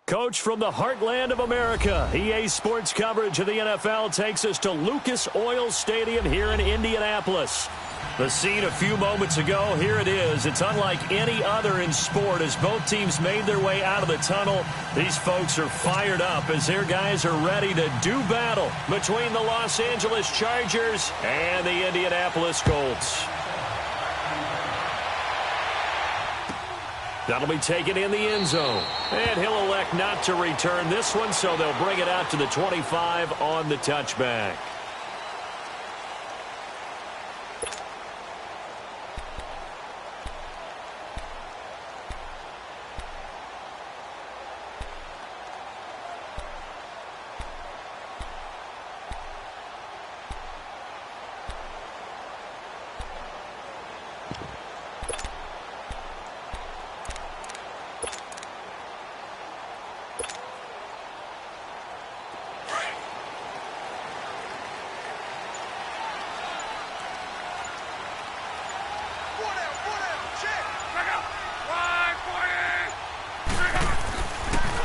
Coach from the heartland of America, EA Sports coverage of the NFL takes us to Lucas Oil Stadium here in Indianapolis. The scene a few moments ago, here it is. It's unlike any other in sport as both teams made their way out of the tunnel. These folks are fired up as their guys are ready to do battle between the Los Angeles Chargers and the Indianapolis Colts. That'll be taken in the end zone. And he'll elect not to return this one, so they'll bring it out to the 25 on the touchback.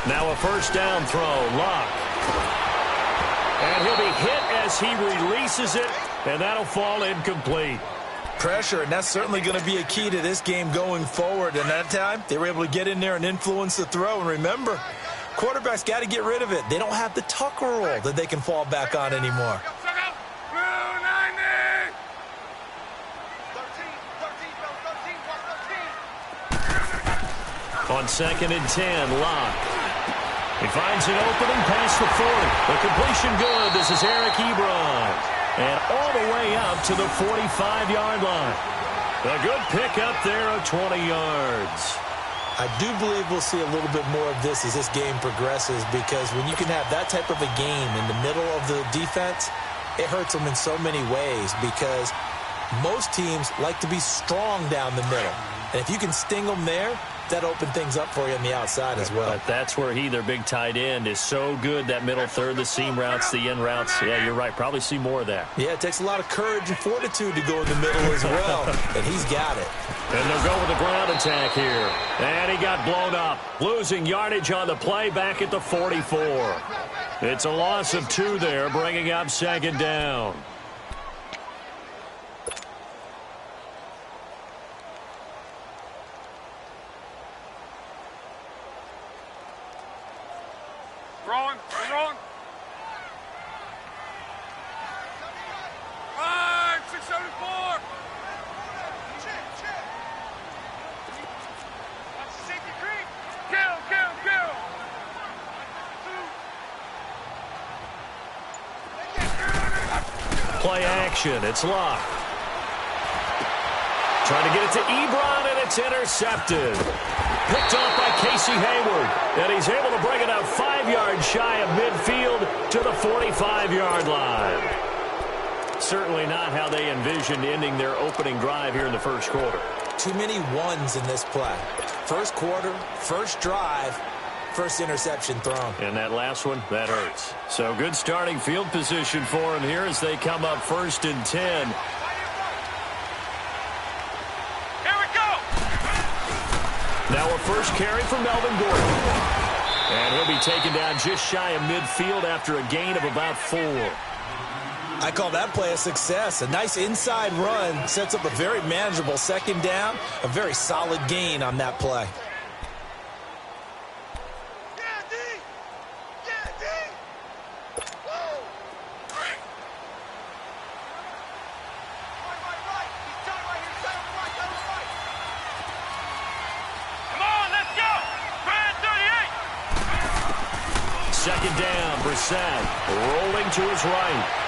Now a first down throw, Locke. And he'll be hit as he releases it, and that'll fall incomplete. Pressure, and that's certainly going to be a key to this game going forward. And that time, they were able to get in there and influence the throw. And remember, quarterbacks got to get rid of it. They don't have the Tucker roll that they can fall back on anymore. On 2nd and 10, Locke. He finds an opening past the 40. The completion good. This is Eric Ebron. And all the way up to the 45-yard line. A good pickup there of 20 yards. I do believe we'll see a little bit more of this as this game progresses, because when you can have that type of a game in the middle of the defense, it hurts them in so many ways, because most teams like to be strong down the middle. And if you can sting them there, that opened things up for you on the outside as well. But that's where their big tight end, is so good. That middle third, the seam routes, the in routes. Yeah, you're right. Probably see more of that. Yeah, it takes a lot of courage and fortitude to go in the middle as well. And he's got it. And they'll go with the ground attack here. And he got blown up. Losing yardage on the play back at the 44. It's a loss of 2 there, bringing up 2nd down. Rolling. 674. Kill. Play action. It's Locke. Trying to get it to Ebron, and it's intercepted. Picked off by Casey Hayward. And he's able to bring it out 5 yards shy of midfield to the 45-yard line. Certainly not how they envisioned ending their opening drive here in the first quarter. Too many ones in this play. First quarter, first drive, first interception thrown. And that last one, that hurts. So good starting field position for them here as they come up 1st and 10. Now a first carry for Melvin Gordon. And he'll be taken down just shy of midfield after a gain of about 4. I call that play a success. A nice inside run sets up a very manageable 2nd down. A very solid gain on that play. Second down, Brissett rolling to his right.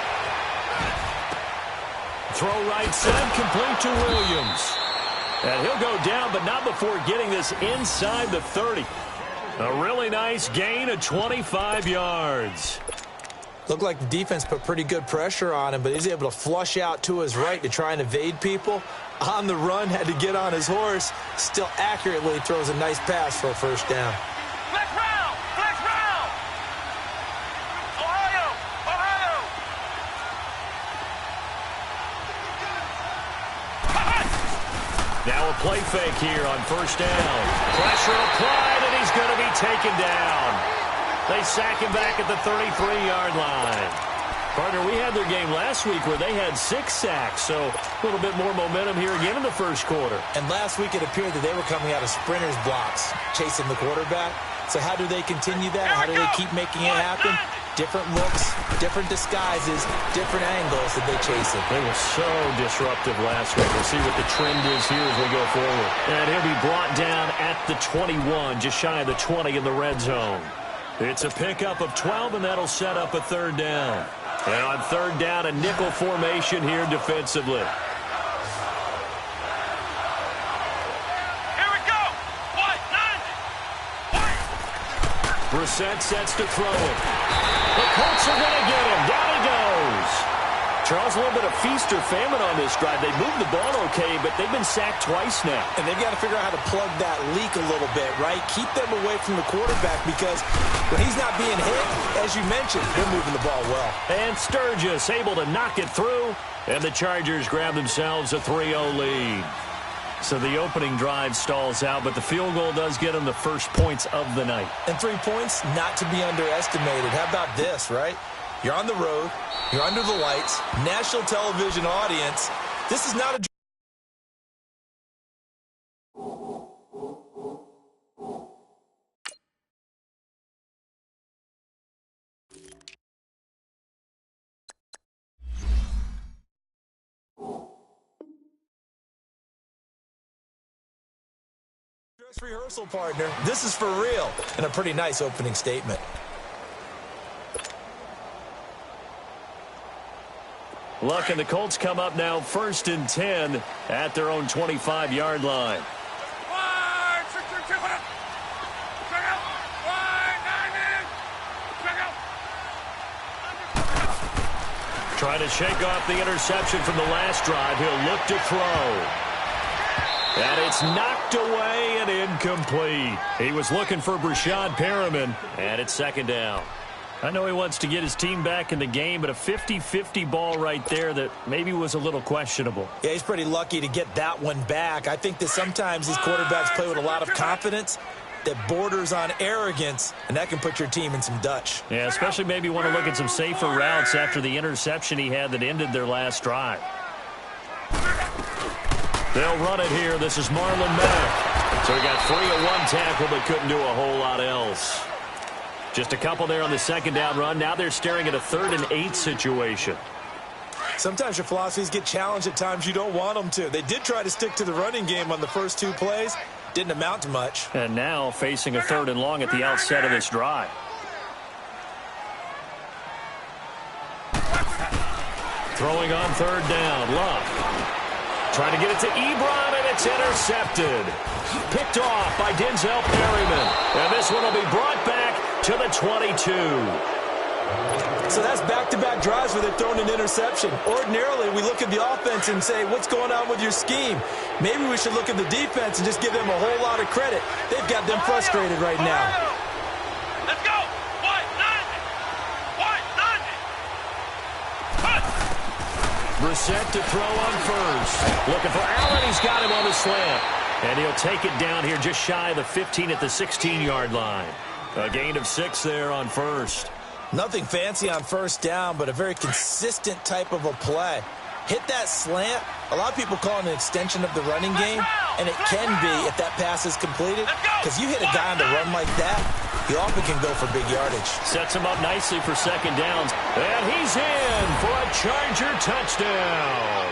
Throw right side, complete to Williams. And he'll go down, but not before getting this inside the 30. A really nice gain of 25 yards. Looked like the defense put pretty good pressure on him, but he's able to flush out to his right to try and evade people. On the run, had to get on his horse. Still accurately throws a nice pass for a first down. Now a play fake here on first down. Pressure applied, and he's going to be taken down. They sack him back at the 33-yard line. Partner, we had their game last week where they had 6 sacks, so a little bit more momentum here again in the first quarter. And last week it appeared that they were coming out of sprinters blocks, chasing the quarterback. So how do they continue that? How do they keep making it happen? Different looks, different disguises, different angles that they chase it. They were so disruptive last week. We'll see what the trend is here as we go forward. And he'll be brought down at the 21, just shy of the 20 in the red zone. It's a pickup of 12, and that'll set up a third down. And on third down, a nickel formation here defensively. Here we go. Brissett sets to throw it. The Colts are going to get him. Down he goes. Charles, a little bit of feast or famine on this drive. They moved the ball okay, but they've been sacked twice now. And they've got to figure out how to plug that leak a little bit, right? Keep them away from the quarterback because when he's not being hit, as you mentioned, they're moving the ball well. And Sturgis able to knock it through, and the Chargers grab themselves a 3-0 lead. So the opening drive stalls out, but the field goal does get them the first points of the night. And 3 points, not to be underestimated. How about this, right? You're on the road. You're under the lights. National television audience. This is not a... dress rehearsal, partner. This is for real. And a pretty nice opening statement. Look, and the Colts come up now 1st and 10 at their own 25-yard line. Trying to shake off the interception from the last drive. He'll look to throw. And it's knocked away and incomplete. He was looking for Brashad Perriman, and it's 2nd down. I know he wants to get his team back in the game, but a 50-50 ball right there that maybe was a little questionable. Yeah, he's pretty lucky to get that one back. I think that sometimes these quarterbacks play with a lot of confidence that borders on arrogance, and that can put your team in some Dutch. Yeah, especially maybe want to look at some safer routes after the interception he had that ended their last drive. They'll run it here. This is Marlon Mack. So he got 3 at 1 tackle, but couldn't do a whole lot else. Just a couple there on the 2nd down run. Now they're staring at a 3rd and 8 situation. Sometimes your philosophies get challenged at times you don't want them to. They did try to stick to the running game on the first 2 plays. Didn't amount to much. And now facing a 3rd and long at the outset of this drive. Throwing on 3rd down. Love. Trying to get it to Ebron, and it's intercepted. Picked off by Denzel Perryman. And this one will be brought back to the 22. So that's back-to-back drives where they're throwing an interception. Ordinarily, we look at the offense and say, what's going on with your scheme? Maybe we should look at the defense and just give them a whole lot of credit. They've got them frustrated right now. Let's go. Brissett to throw on 1st. Looking for Allen. He's got him on the slant. And he'll take it down here just shy of the 15 at the 16-yard line. A gain of 6 there on 1st. Nothing fancy on 1st down, but a very consistent type of a play. Hit that slant. A lot of people call it an extension of the running game, and it can be if that pass is completed, because you hit a guy on the run like that, he often can go for big yardage. Sets him up nicely for 2nd downs, and he's in for a Charger touchdown.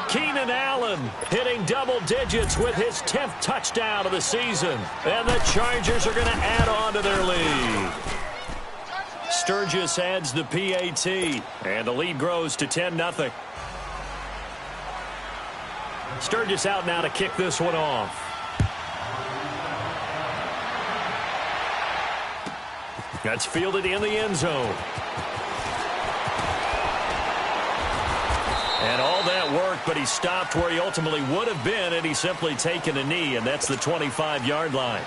Keenan Allen hitting double digits with his 10th touchdown of the season, and the Chargers are going to add on to their lead. Sturgis adds the PAT, and the lead grows to 10-0. Sturgis out now to kick this one off. That's fielded in the end zone. And all that work, but he stopped where he ultimately would have been, and he's simply taken a knee, and that's the 25-yard line.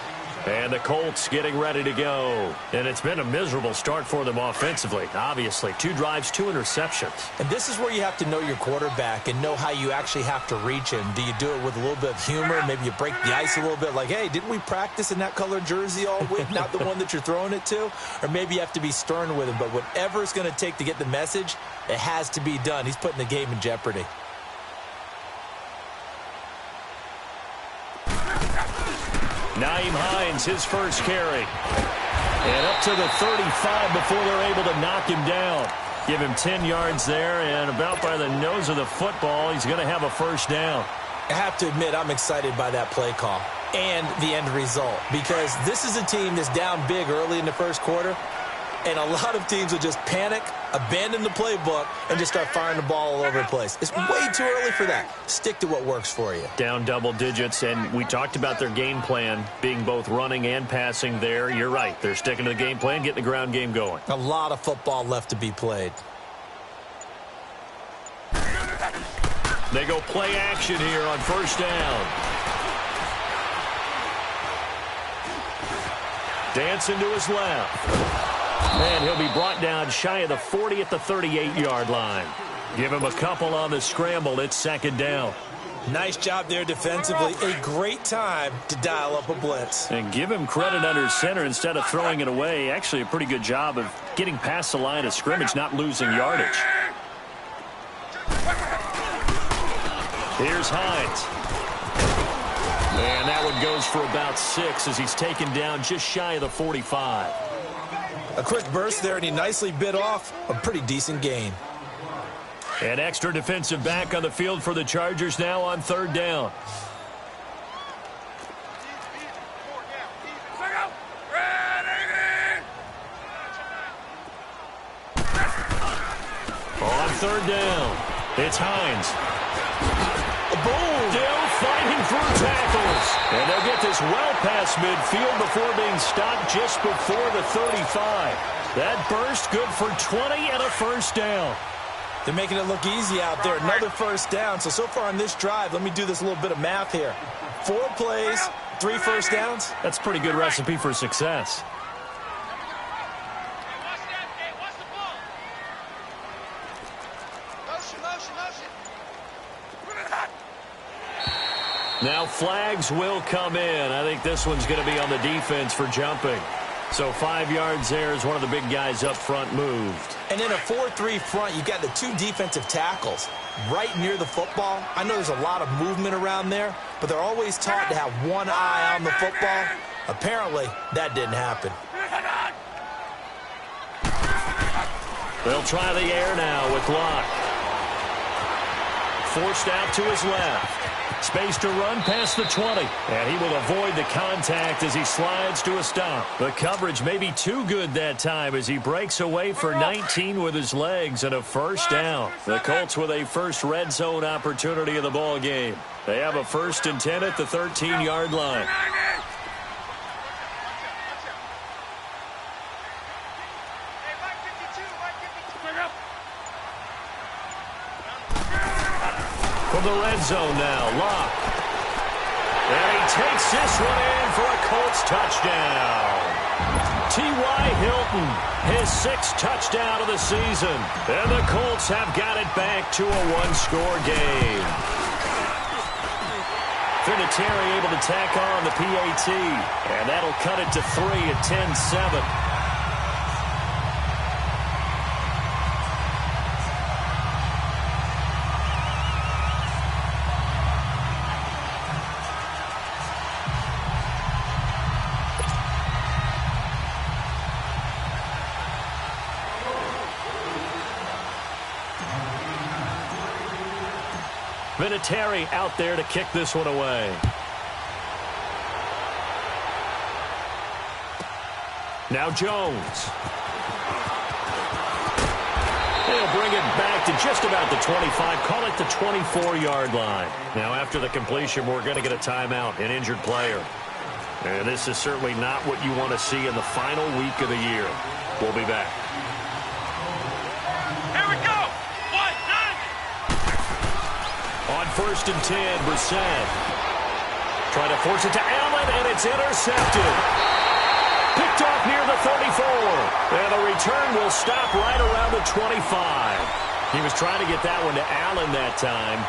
And the Colts getting ready to go. And it's been a miserable start for them offensively, obviously. 2 drives, 2 interceptions. And this is where you have to know your quarterback and know how you actually have to reach him. Do you do it with a little bit of humor? Maybe you break the ice a little bit like, hey, didn't we practice in that colored jersey all week? Not the one that you're throwing it to? Or maybe you have to be stern with him. But whatever it's going to take to get the message, it has to be done. He's putting the game in jeopardy. Nyheim Hines, his first carry. And up to the 35 before they're able to knock him down. Give him 10 yards there, and about by the nose of the football, he's going to have a first down. I have to admit, I'm excited by that play call and the end result, because this is a team that's down big early in the first quarter, and a lot of teams will just panic, abandon the playbook, and just start firing the ball all over the place. It's way too early for that. Stick to what works for you. Down double digits, and we talked about their game plan being both running and passing there. You're right. They're sticking to the game plan, getting the ground game going. A lot of football left to be played. They go play action here on first down. Dancing to his left. And he'll be brought down shy of the 40 at the 38-yard line. Give him a couple on the scramble. It's second down. Nice job there defensively. A great time to dial up a blitz. And give him credit under center instead of throwing it away. Actually, a pretty good job of getting past the line of scrimmage, not losing yardage. Here's Hines. And that one goes for about 6 as he's taken down just shy of the 45. A quick burst there, and he nicely bit off a pretty decent gain. An extra defensive back on the field for the Chargers now on third down. On third down, it's Hines. Boom! Still fighting through tackles. And they'll get this well past midfield before being stopped just before the 35. That burst good for 20 and a first down. They're making it look easy out there. Another first down. So far on this drive, let me do this little bit of math here. 4 plays, 3 first downs. That's a pretty good recipe for success. Now flags will come in. I think this one's going to be on the defense for jumping. So 5 yards there as one of the big guys up front moved. And in a 4-3 front, you've got the 2 defensive tackles right near the football. I know there's a lot of movement around there, but they're always taught to have one eye on the football. Apparently, that didn't happen. They'll try the air now with Locke. Forced out to his left. Space to run past the 20. And he will avoid the contact as he slides to a stop. The coverage may be too good that time as he breaks away for 19 with his legs and a first down. The Colts with a first red zone opportunity of the ball game. They have a 1st and 10 at the 13-yard line. From the red zone now, Locke. And he takes this one in for a Colts touchdown. T.Y. Hilton, his 6th touchdown of the season. And the Colts have got it back to a 1-score game. Vinatieri able to tack on the PAT. And that'll cut it to 3 at 10-7. Vinatieri out there to kick this one away. Now Jones. They'll bring it back to just about the 25. Call it the 24-yard line. Now after the completion, we're going to get a timeout, an injured player. And this is certainly not what you want to see in the final week of the year. We'll be back. On 1st and 10, Brissett. Trying to force it to Allen. stolen, and it's intercepted. Picked off near the 34. And the return will stop right around the 25. He was trying to get that one to Allen that time.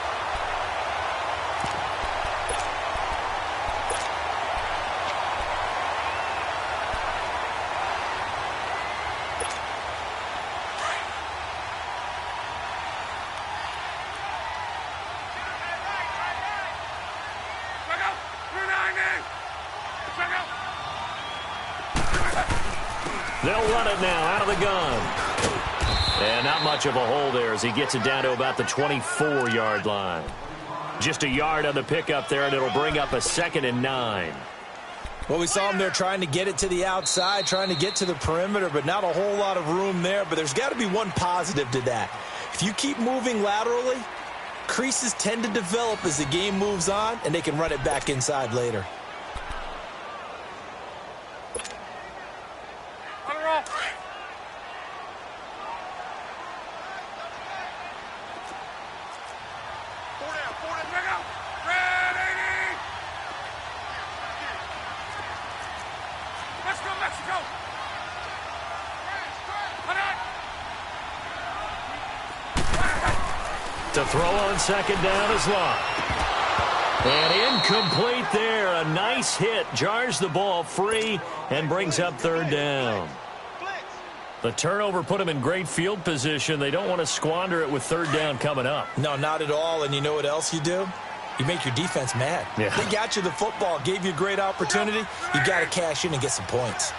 They'll run it now out of the gun. And not much of a hole there as he gets it down to about the 24-yard line. Just a yard on the pickup there, and it'll bring up a 2nd and 9. Well, we saw him there trying to get it to the outside, trying to get to the perimeter, but not a whole lot of room there. But there's got to be one positive to that. If you keep moving laterally, creases tend to develop as the game moves on, and they can run it back inside later. To throw on 2nd down is Locke. And incomplete there. A nice hit. Jars the ball free and brings up 3rd down. The turnover put him in great field position. They don't want to squander it with 3rd down coming up. No, not at all. And you know what else you do? You make your defense mad. Yeah. They got you the football, gave you a great opportunity. You got to cash in and get some points.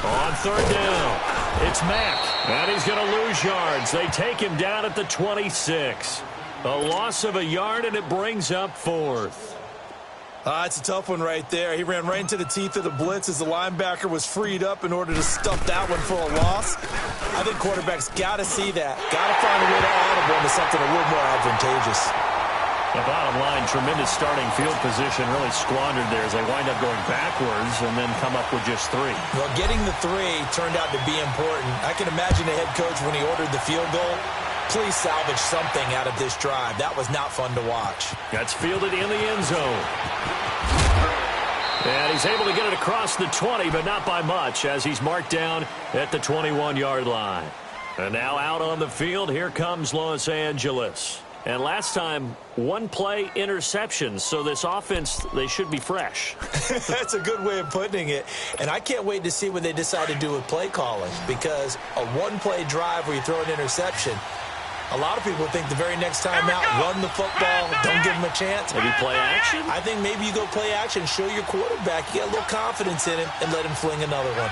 On 3rd down, it's Mack, and he's going to lose yards. They take him down at the 26. A loss of a yard, and it brings up 4th. It's a tough one right there. He ran right into the teeth of the blitz as the linebacker was freed up in order to stuff that one for a loss. I think quarterbacks got to see that. Got to find a way to audible into something a little more advantageous. The bottom line, tremendous starting field position, really squandered there as they wind up going backwards and then come up with just 3. Well, getting the 3 turned out to be important. I can imagine the head coach when he ordered the field goal. Please salvage something out of this drive. That was not fun to watch. That's fielded in the end zone. And he's able to get it across the 20, but not by much as he's marked down at the 21-yard line. And now out on the field, here comes Los Angeles. And last time, 1-play interceptions, so this offense, they should be fresh. That's a good way of putting it. And I can't wait to see what they decide to do with play calling, because a 1-play drive where you throw an interception, a lot of people think the very next time out, run the football, don't give them a chance. Maybe play action? I think maybe you go play action, show your quarterback, you get a little confidence in him, and let him fling another one.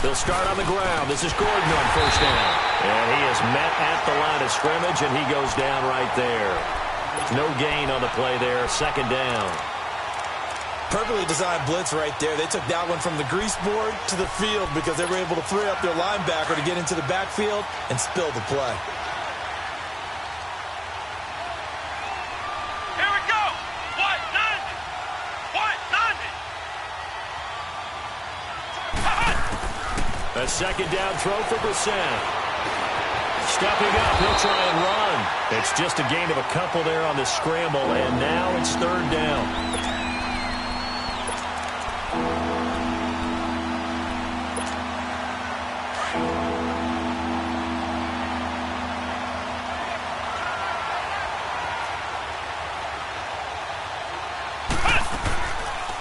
They'll start on the ground. This is Gordon on 1st down. And he is met at the line of scrimmage, and he goes down right there. No gain on the play there. 2nd down. Perfectly designed blitz right there. They took that one from the grease board to the field because they were able to free up their linebacker to get into the backfield and spill the play. Here we go. What? 90. A 2nd down throw for Brissett. Stepping up, he'll try and run. It's just a gain of a couple there on the scramble, and now it's 3rd down.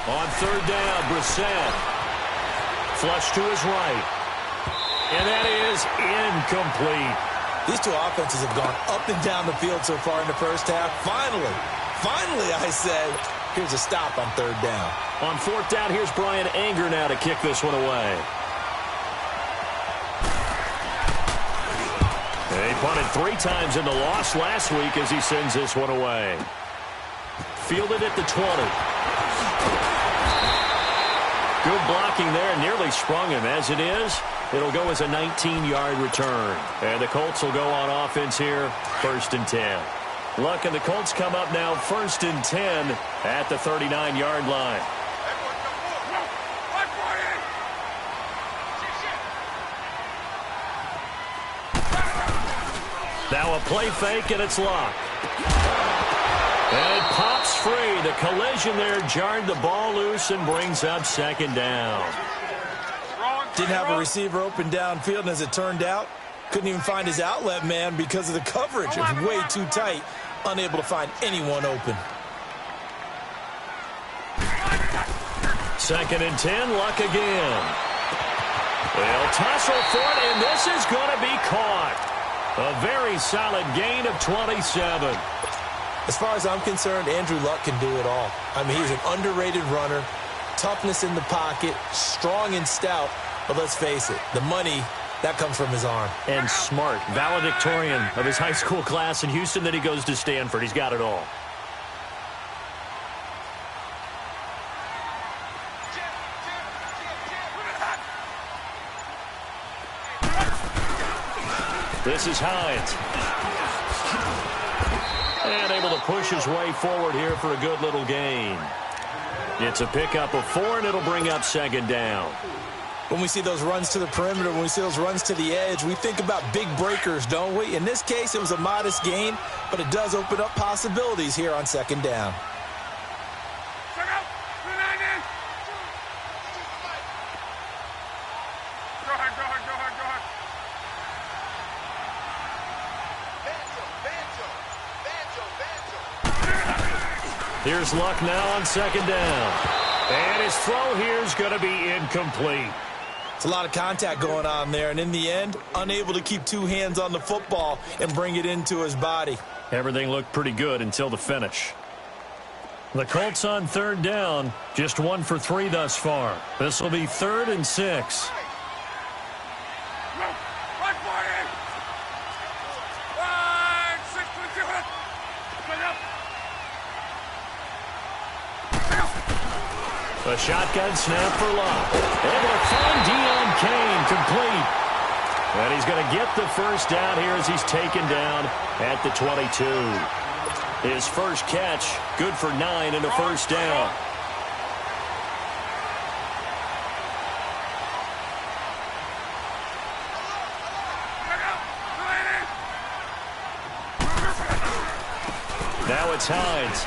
On 3rd down, Brissett. Flush to his right. And that is incomplete. These two offenses have gone up and down the field so far in the first half. Finally, I say, here's a stop on 3rd down. On 4th down, here's Brian Anger now to kick this one away. He punted 3 times in the loss last week as he sends this one away. Fielded at the 20. Good blocking there, nearly sprung him. As it is, it'll go as a 19-yard return. And the Colts will go on offense here, 1st and 10. Luck and the Colts come up now 1st and 10 at the 39-yard line. Now a play fake, and it's Luck. And it pops free. The collision there jarred the ball loose and brings up second down. Didn't have a receiver open downfield, and as it turned out, couldn't even find his outlet man because of the coverage. It was way too tight, unable to find anyone open. 2nd and 10, Luck again. They'll tussle for it, and this is going to be caught. A very solid gain of 27. As far as I'm concerned, Andrew Luck can do it all. I mean, he's an underrated runner, toughness in the pocket, strong and stout, but let's face it, the money, that comes from his arm. And smart, valedictorian of his high school class in Houston, then he goes to Stanford. He's got it all. This is Hines. And able to push his way forward here for a good little gain. It's a pickup of 4, and it'll bring up second down. When we see those runs to the perimeter, when we see those runs to the edge, we think about big breakers, don't we? In this case, it was a modest gain, but it does open up possibilities here on second down. Here's Luck now on second down. And his throw here is going to be incomplete. It's a lot of contact going on there, and in the end, unable to keep two hands on the football and bring it into his body. Everything looked pretty good until the finish. The Colts on third down, just 1 for 3 thus far. This will be 3rd and 6. A shotgun snap for Luck. Able to find Deion Kane, complete. And he's going to get the first down here as he's taken down at the 22. His first catch, good for 9 and a first down. Now it's Hines.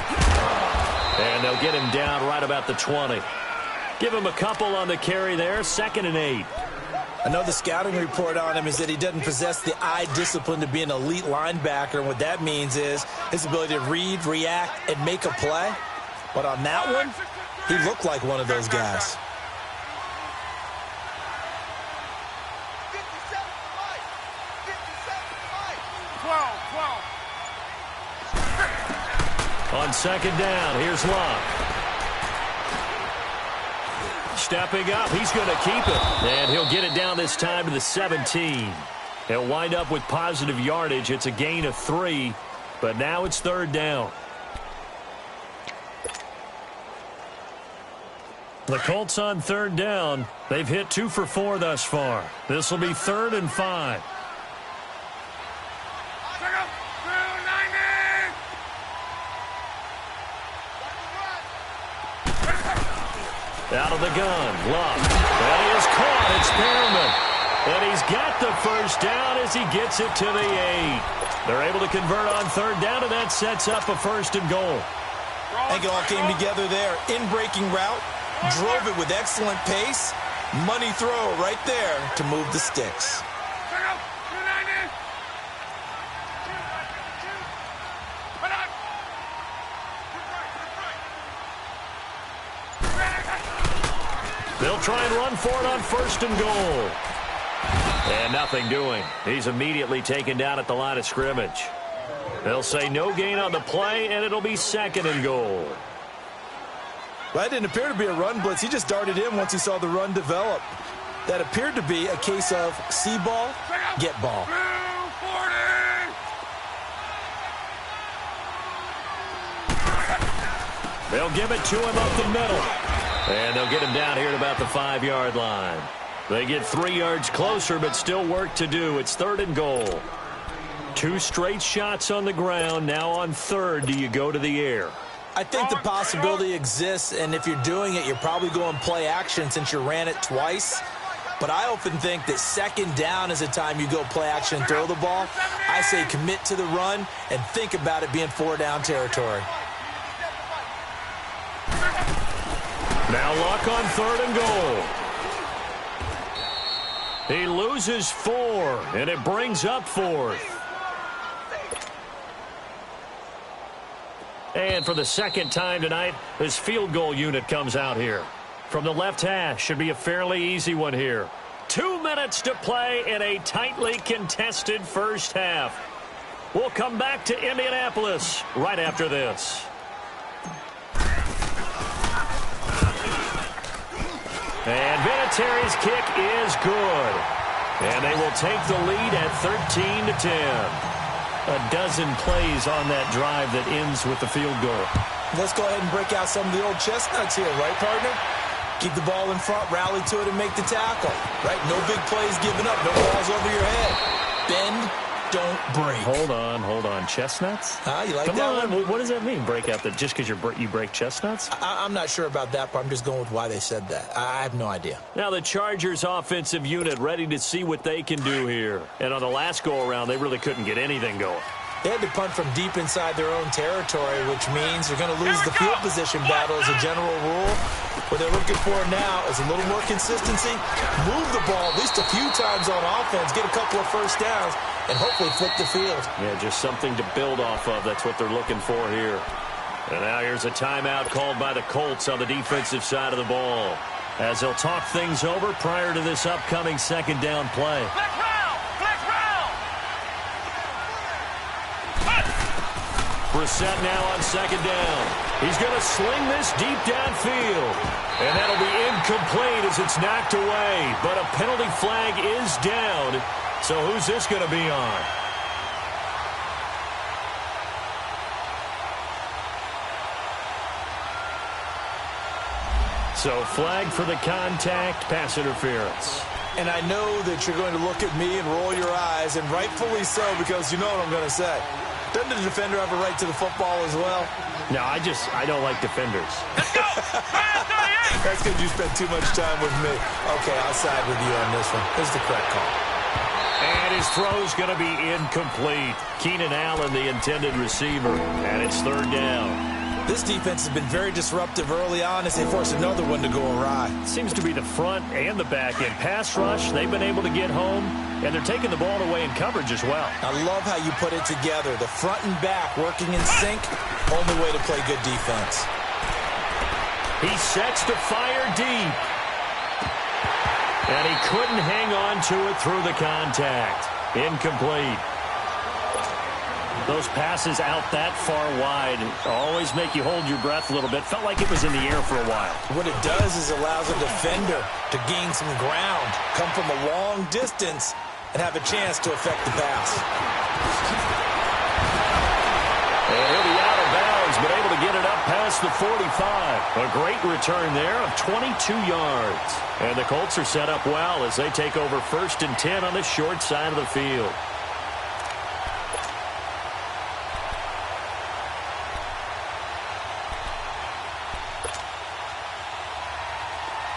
And they'll get him down right about the 20. Give him a couple on the carry there, 2nd and 8. I know the scouting report on him is that he doesn't possess the eye discipline to be an elite linebacker. And what that means is his ability to read, react, and make a play. But on that one, he looked like one of those guys. On second down, here's Luck. Stepping up, he's going to keep it. And he'll get it down this time to the 17. He'll wind up with positive yardage. It's a gain of 3, but now it's 3rd down. The Colts on 3rd down. They've hit 2 for 4 thus far. This will be 3rd and 5. Out of the gun, Luck. That is caught. It's Perriman. And he's got the first down as he gets it to the 8. They're able to convert on 3rd down, and that sets up a 1st and goal. I think it all came together there. In-breaking route, drove it with excellent pace. Money throw right there to move the sticks. They'll try and run for it on 1st and goal. And nothing doing. He's immediately taken down at the line of scrimmage. They'll say no gain on the play, and it'll be 2nd and goal. Well, that didn't appear to be a run blitz. He just darted in once he saw the run develop. That appeared to be a case of see ball, get ball. They'll give it to him up the middle. And they'll get him down here at about the 5-yard line. They get 3 yards closer, but still work to do. It's 3rd and goal. 2 straight shots on the ground. Now on 3rd, do you go to the air? I think the possibility exists, and if you're doing it, you're probably going play action since you ran it twice. But I often think that second down is a time you go play action and throw the ball. I say commit to the run and think about it being 4-down territory. Now Luck on 3rd and goal. He loses 4, and it brings up 4th. And for the second time tonight, this field goal unit comes out here. From the left hash, should be a fairly easy one here. 2 minutes to play in a tightly contested first half. We'll come back to Indianapolis right after this. And Vinatieri's kick is good. And they will take the lead at 13-10. A dozen plays on that drive that ends with the field goal. Let's go ahead and break out some of the old chestnuts here, right, partner? Keep the ball in front, rally to it, and make the tackle, right? No big plays given up, no balls over your head. Bend, don't break. Hold on. Chestnuts? You like Come that on. one? What does that mean, break out? Just because you break chestnuts? I'm not sure about that, but I'm just going with why they said that. I have no idea. Now the Chargers offensive unit ready to see what they can do here. And on the last go-around, they really couldn't get anything going. They had to punt from deep inside their own territory, which means they're going to lose the field position battle as a general rule. What they're looking for now is a little more consistency, move the ball at least a few times on offense, get a couple of first downs, and hopefully flip the field. Yeah, just something to build off of. That's what they're looking for here. And now here's a timeout called by the Colts on the defensive side of the ball, as they'll talk things over prior to this upcoming second down play. Brissett now on second down. He's going to sling this deep downfield. And that'll be incomplete as it's knocked away. But a penalty flag is down. So who's this going to be on? So flag for the contact, pass interference. And I know that you're going to look at me and roll your eyes, and rightfully so, because you know what I'm going to say. Doesn't the defender have a right to the football as well? No, I don't like defenders. That's because you spent too much time with me. Okay, I'll side with you on this one. Here's the correct call. And his throw's going to be incomplete. Keenan Allen, the intended receiver, and it's 3rd down. This defense has been very disruptive early on as they force another one to go awry. Seems to be the front and the back end. Pass rush, they've been able to get home, and they're taking the ball away in coverage as well. I love how you put it together. The front and back working in sync, only way to play good defense. He sets to fire deep. And he couldn't hang on to it through the contact. Incomplete. Those passes out that far wide always make you hold your breath a little bit. Felt like it was in the air for a while. What it does is allows a defender to gain some ground, come from a long distance, and have a chance to affect the pass. And he'll be out of bounds, but able to get it up past the 45. A great return there of 22 yards. And the Colts are set up well as they take over 1st and 10 on the short side of the field.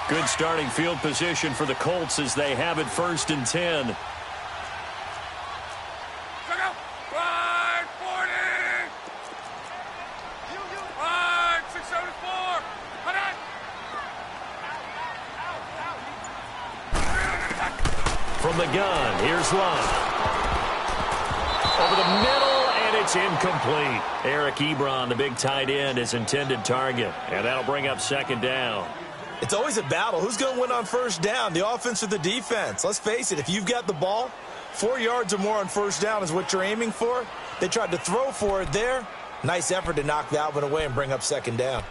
Good starting field position for the Colts as they have it 1st and 10. From the gun, here's Luck. Over the middle, and it's incomplete. Eric Ebron, the big tight end, is intended target, and that'll bring up 2nd down. It's always a battle. Who's going to win on 1st down, the offense or the defense? Let's face it, if you've got the ball, 4 yards or more on 1st down is what you're aiming for. They tried to throw for it there. Nice effort to knock that one away and bring up 2nd down.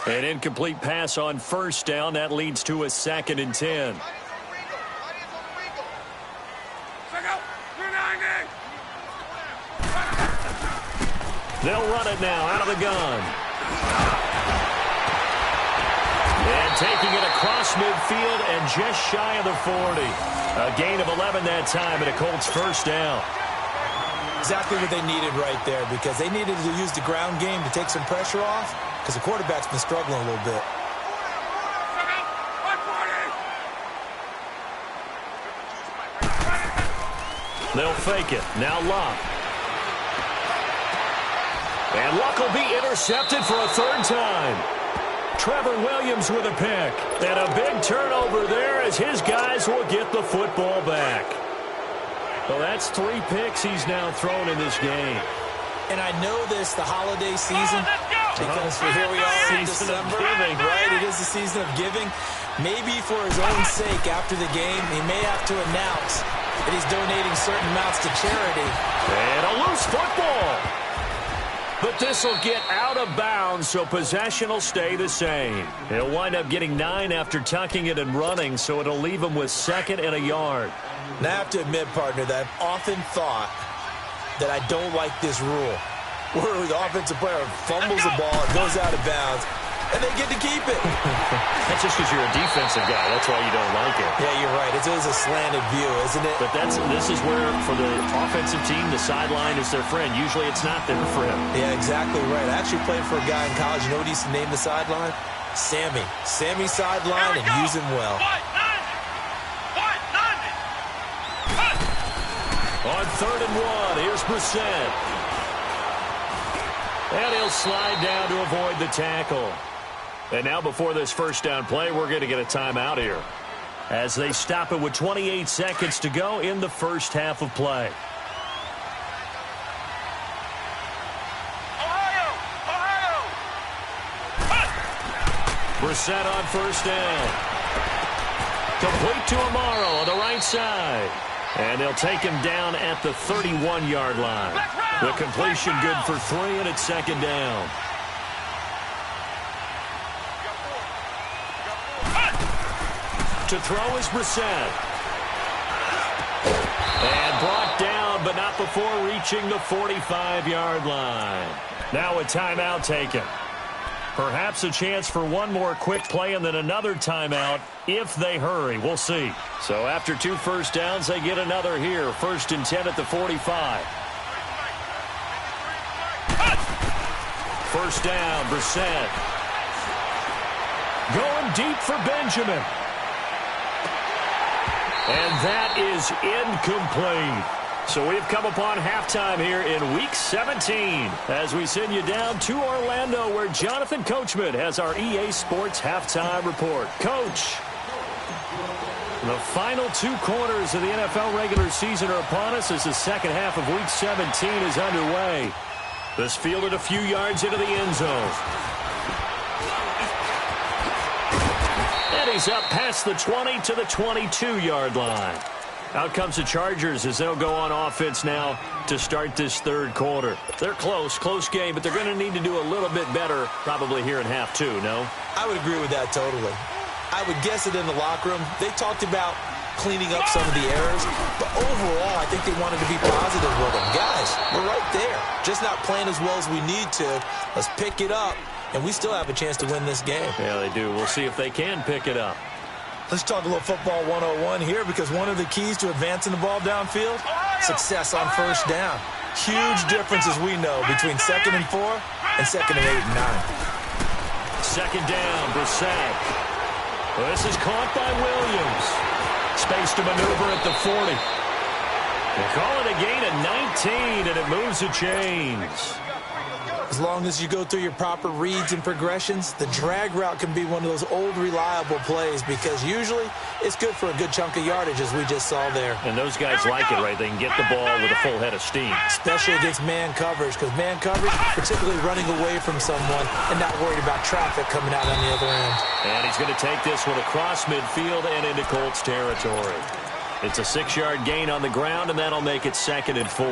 An incomplete pass on 1st down. That leads to a 2nd and 10. They'll run it now out of the gun. And taking it across midfield and just shy of the 40. A gain of 11 that time and a Colts 1st down. Exactly what they needed right there, because they needed to use the ground game to take some pressure off, because the quarterback's been struggling a little bit. They'll fake it. Now Luck. And Luck will be intercepted for a third time. Trevor Williams with a pick. And a big turnover there as his guys will get the football back. Well, that's 3 picks he's now thrown in this game. And I know this, the holiday season, because here we are in December, right? It is the season of giving. Maybe for his own sake, after the game, he may have to announce that he's donating certain amounts to charity. And a loose football. But this will get out of bounds, so possession will stay the same. He'll wind up getting 9 after tucking it and running, so it'll leave him with 2nd and a yard. Now, I have to admit, partner, that I've often thought that I don't like this rule, where the offensive player fumbles the ball, it goes out of bounds, and they get to keep it. That's just because you're a defensive guy. That's why you don't like it. Yeah, you're right. It's always a slanted view, isn't it? But this is where, for the offensive team, the sideline is their friend. Usually it's not there for him. Yeah, exactly right. I actually played for a guy in college. You know what he used to name the sideline? Sammy. Sammy sideline, and use him well. On 3rd and 1, here's Brissett. And he'll slide down to avoid the tackle. And now before this first down play, we're going to get a timeout here, as they stop it with 28 seconds to go in the first half of play. Brissett on first down. Complete to Amaro on the right side. And they'll take him down at the 31-yard line. The completion good for 3, and it's 2nd down. To throw is Brissett. And brought down, but not before reaching the 45-yard line. Now a timeout taken. Perhaps a chance for one more quick play and then another timeout if they hurry. We'll see. So after 2 first downs, they get another here. 1st and 10 at the 45. First down, Brissett. Going deep for Benjamin. And that is incomplete. So we've come upon halftime here in Week 17 as we send you down to Orlando, where Jonathan Coachman has our EA Sports Halftime Report. Coach, the final 2 quarters of the NFL regular season are upon us as the second half of Week 17 is underway. This fielded a few yards into the end zone. And he's up past the 20 to the 22-yard line. Out comes the Chargers as they'll go on offense now to start this 3rd quarter. They're close game, but they're going to need to do a little bit better probably here in half 2, no? I would agree with that totally. I would guess it in the locker room. They talked about cleaning up some of the errors, but overall, I think they wanted to be positive with them. Guys, we're right there. Just not playing as well as we need to. Let's pick it up, and we still have a chance to win this game. Yeah, they do. We'll see if they can pick it up. Let's talk a little football 101 here, because one of the keys to advancing the ball downfield, success on first down. Huge difference, as we know, between 2nd and 4 and 2nd and 8 and 9. 2nd down, Brissett. Well, this is caught by Williams. Space to maneuver at the 40. They call it a gain of 19, and it moves the chains. As long as you go through your proper reads and progressions, the drag route can be one of those old reliable plays, because usually it's good for a good chunk of yardage, as we just saw there. And those guys like it, right? They can get the ball with a full head of steam. Especially against man coverage, because man coverage, particularly running away from someone and not worried about traffic coming out on the other end. And he's going to take this one across midfield and into Colts territory. It's a 6-yard gain on the ground, and that'll make it 2nd and 4.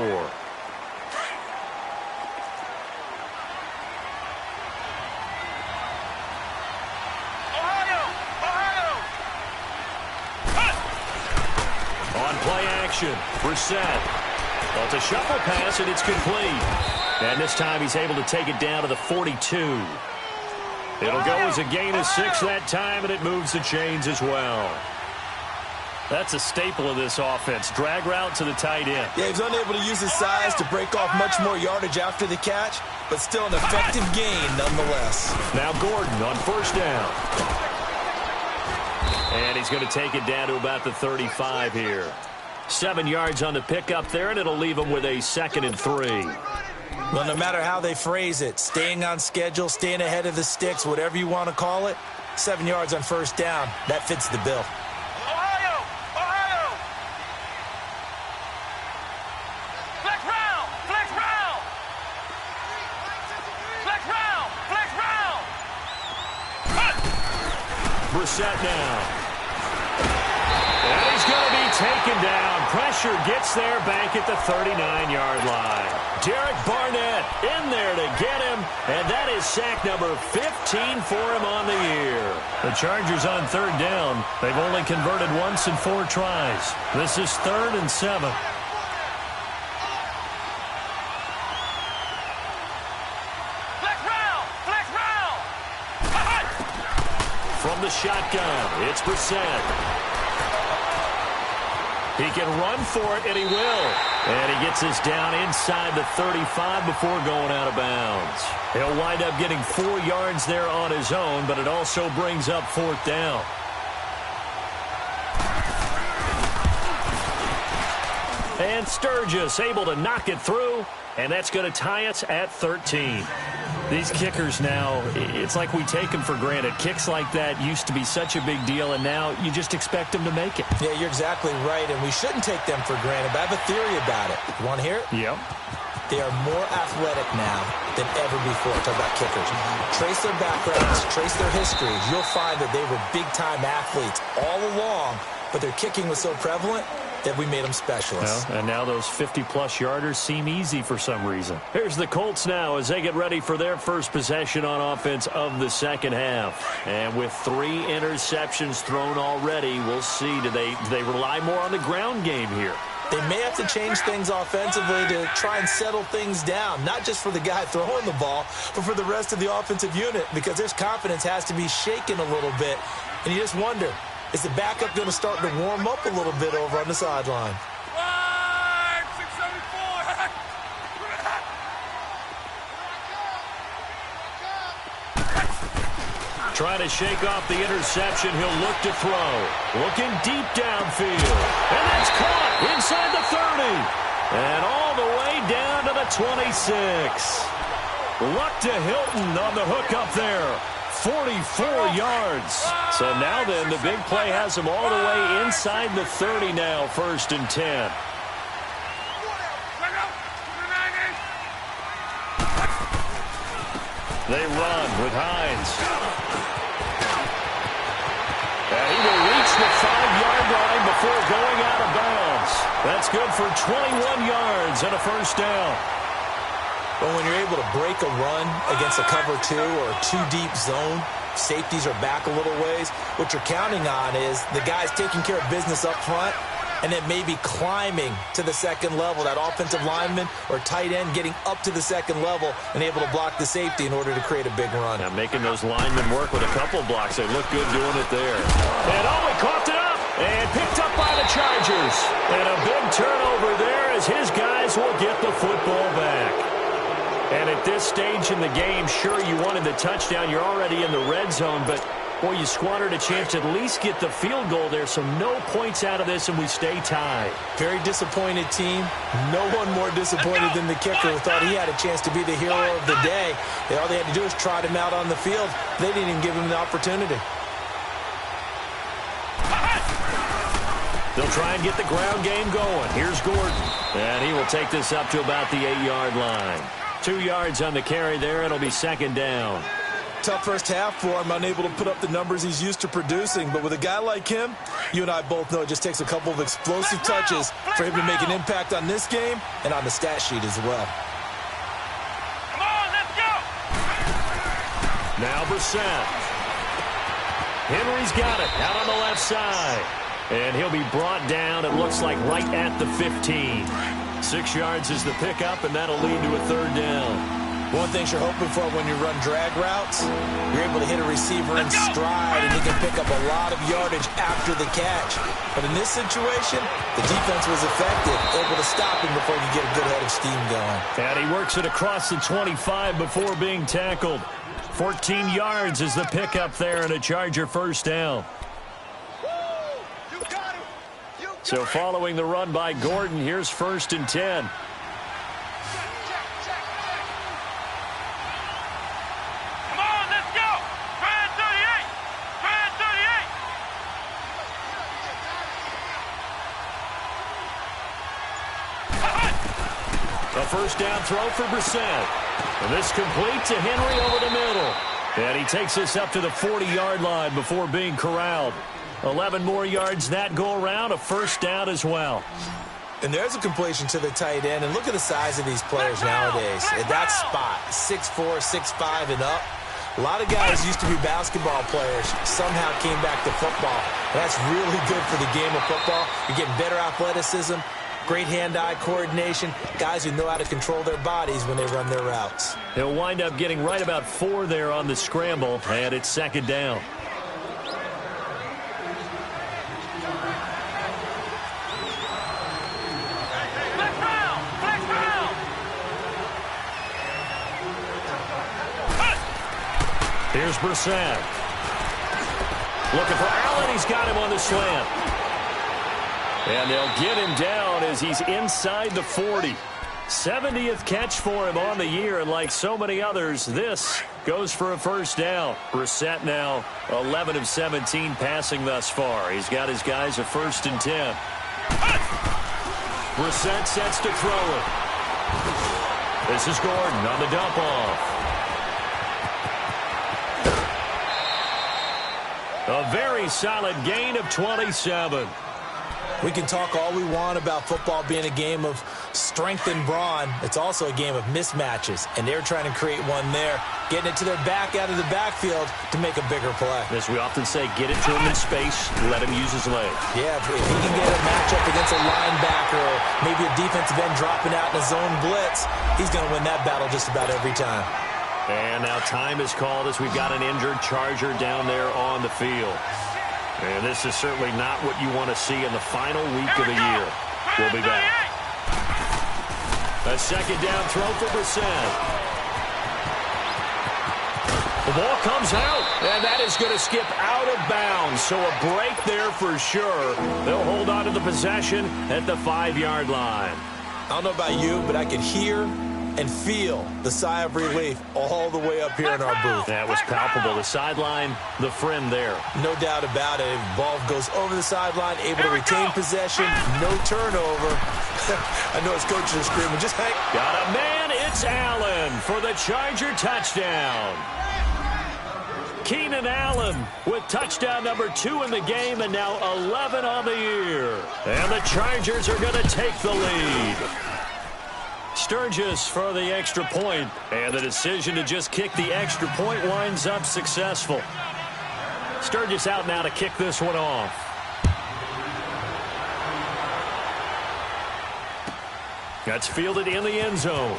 Brissett. Well, it's a shuffle pass, and it's complete. And this time he's able to take it down to the 42. It'll go as a gain of 6 that time, and it moves the chains as well. That's a staple of this offense. Drag route to the tight end. Yeah, he's unable to use his size to break off much more yardage after the catch, but still an effective gain nonetheless. Now Gordon on first down. And he's going to take it down to about the 35 here. 7 yards on the pickup there, and it'll leave them with a 2nd and 3. Well, no matter how they phrase it, staying on schedule, staying ahead of the sticks, whatever you want to call it, 7 yards on first down, that fits the bill. Brissett now. And he's going to be taken down. Pressure gets there back at the 39-yard line. Derek Barnett in there to get him, and that is sack number 15 for him on the year. The Chargers on 3rd down. They've only converted once in 4 tries. This is 3rd and 7. From the shotgun, it's Brissett. He can run for it, and he will. And he gets us down inside the 35 before going out of bounds. He'll wind up getting 4 yards there on his own, but it also brings up 4th down. And Sturgis able to knock it through, and that's going to tie us at 13. These kickers now, it's like we take them for granted. Kicks like that used to be such a big deal, and now you just expect them to make it. Yeah, you're exactly right, and we shouldn't take them for granted, but I have a theory about it. You want to hear it? Yep. They are more athletic now than ever before. Talk about kickers. Trace their backgrounds, trace their histories. You'll find that they were big-time athletes all along, but their kicking was so prevalent that we made them specialists. Well, and now those 50-plus yarders seem easy for some reason. Here's the Colts now as they get ready for their first possession on offense of the second half. And with 3 interceptions thrown already, we'll see. Do they rely more on the ground game here? They may have to change things offensively to try and settle things down, not just for the guy throwing the ball, but for the rest of the offensive unit, because their confidence has to be shaken a little bit. And you just wonder, is the backup going to start to warm up a little bit over on the sideline? Trying to shake off the interception. He'll look to throw. Looking deep downfield. And that's caught inside the 30. And all the way down to the 26. Luck to Hilton on the hook up there. 44 yards. So now then, the big play has him all the way inside the 30 now, 1st and 10. They run with Hines. And he will reach the 5-yard line before going out of bounds. That's good for 21 yards and a 1st down. But when you're able to break a run against a cover 2 or a 2-deep zone, safeties are back a little ways. What you're counting on is the guys taking care of business up front and then maybe climbing to the 2nd level, that offensive lineman or tight end getting up to the 2nd level and able to block the safety in order to create a big run. Now making those linemen work with a couple blocks. They look good doing it there. And he coughed it up and picked up by the Chargers. And a big turnover there as his guys will get the football back. And at this stage in the game, sure, you wanted the touchdown. You're already in the red zone, but, boy, you squandered a chance to at least get the field goal there, so no points out of this, and we stay tied. Very disappointed team. No one more disappointed than the kicker who thought he had a chance to be the hero of the day. All they had to do was trot him out on the field. They didn't even give him the opportunity. They'll try and get the ground game going. Here's Gordon, and he will take this up to about the 8-yard line. 2 yards on the carry there. It'll be 2nd down. Tough first half for him, unable to put up the numbers he's used to producing. But with a guy like him, you and I both know it just takes a couple of explosive touches for him to make an impact on this game and on the stat sheet as well. Come on, let's go! Now Brissett. Henry's got it out on the left side. And he'll be brought down, it looks like, right at the 15. 6 yards is the pickup, and that'll lead to a 3rd down. One thing you're hoping for when you run drag routes, you're able to hit a receiver in stride, and he can pick up a lot of yardage after the catch. But in this situation, the defense was effective, able to stop him before he could get a good head of steam going. And he works it across the 25 before being tackled. 14 yards is the pickup there, and a Charger 1st down. You got him! You So following the run by Gordon, here's 1st and 10. Come on, let's go. Try it 38. Try it 38. A first down throw for Brissett. And this complete to Henry over the middle. And he takes us up to the 40-yard line before being corralled. 11 more yards that go around, a first down as well. And there's a completion to the tight end. And look at the size of these players nowadays. At that spot, 6'4", 6'5", and up. A lot of guys used to be basketball players, somehow came back to football. That's really good for the game of football. You're getting better athleticism, great hand-eye coordination, guys who know how to control their bodies when they run their routes. He'll wind up getting right about 4 there on the scramble, and it's 2nd down. Here's Brissett. Looking for Allen. He's got him on the slant. And they'll get him down as he's inside the 40. 70th catch for him on the year, and like so many others, this goes for a first down. Brissett now 11 of 17 passing thus far. He's got his guys a 1st and 10. Brissett sets to throw it. This is Gordon on the dump off. A very solid gain of 27. We can talk all we want about football being a game of strength and brawn. It's also a game of mismatches, and they're trying to create one there, getting it to their back out of the backfield to make a bigger play. As we often say, get it to him in space, let him use his legs. Yeah, if he can get a matchup against a linebacker or maybe a defensive end dropping out in a zone blitz, he's going to win that battle just about every time. And now time is called as we've got an injured Charger down there on the field. And this is certainly not what you want to see in the final week of the year. We'll be back. A 2nd down throw for Brissett. The ball comes out, and that is going to skip out of bounds. So a break there for sure. They'll hold on to the possession at the 5-yard line. I don't know about you, but I could hear and feel the sigh of relief all the way up here in our booth. That was palpable. The sideline, the friend there. No doubt about it. Ball goes over the sideline, able to retain possession, no turnover. I know his coaches are screaming, just hang. Got a man, it's Allen for the Charger touchdown. Keenan Allen with touchdown number 2 in the game and now 11 on the year. And the Chargers are going to take the lead. Sturgis for the extra point, and the decision to just kick the extra point winds up successful. Sturgis out now to kick this one off. That's fielded in the end zone.